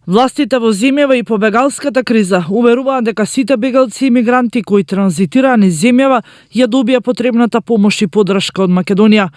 Властите во земјава и по бегалската криза уверуваат дека сите бегалци и мигранти кои транзитираа низ земјава ја добија потребната помош и поддршка од Македонија.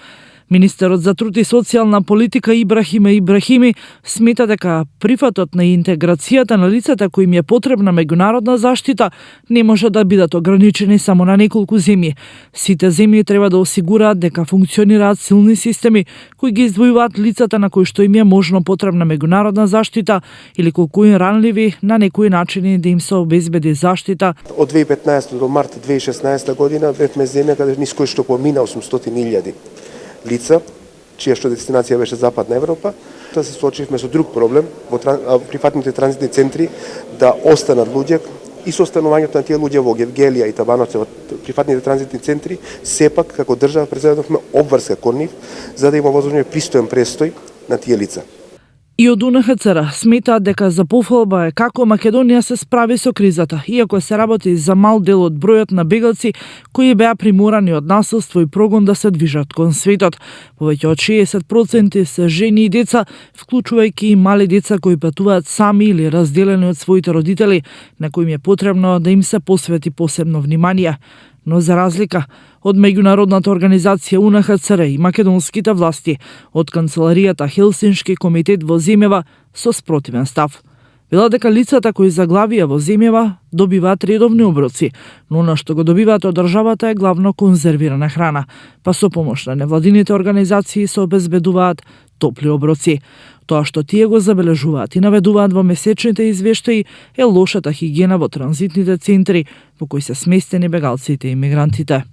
Министерот за труд и социјална политика Ибрахиме Ибрахими смета дека прифатот на интеграцијата на лицата кои им е потребна меѓународна заштита не може да бидат ограничени само на неколку земји. Сите земји треба да осигураат дека функционираат силни системи кои ги издвојуваат лицата на кои што им е можно потребна меѓународна заштита или колку им ранливи на некои начини да им се обезбеди заштита. Од 2015 до март 2016 година бевме земја каде низ кој што помина 800.000 лица, чија што дестинација беше Западна Европа. Да се соочивме со друг проблем во прифатните транзитни центри да останат луѓе и со останувањето на тие луѓе во Гевгелија и Табановци во прифатните транзитни центри, сепак како држава презедовме обврска кон нив за да има возможно пристоен престој на тие лица. И од УНХЦР сметаат дека за пофалба е како Македонија се справи со кризата, иако се работи за мал дел од бројот на бегалци кои беа приморани од насилство и прогон да се движат кон светот. Повеќе од 60% се жени и деца, вклучувајќи и мали деца кои патуваат сами или разделени од своите родители, на кои им е потребно да им се посвети посебно внимание. Но за разлика од меѓународната организација УНХЦР и македонските власти, од канцеларијата Хелсиншки комитет во земјава со спротивен став. Вела дека лицата кои заглавија во земјава добиваат редовни оброци, но она што го добиваат од државата е главно конзервирана храна, па со помош на невладините организации се обезбедуваат топли оброци. Тоа што тие го забележуваат и наведуваат во месечните извештаи е лошата хигиена во транзитните центри во кои се сместени бегалците и мигрантите.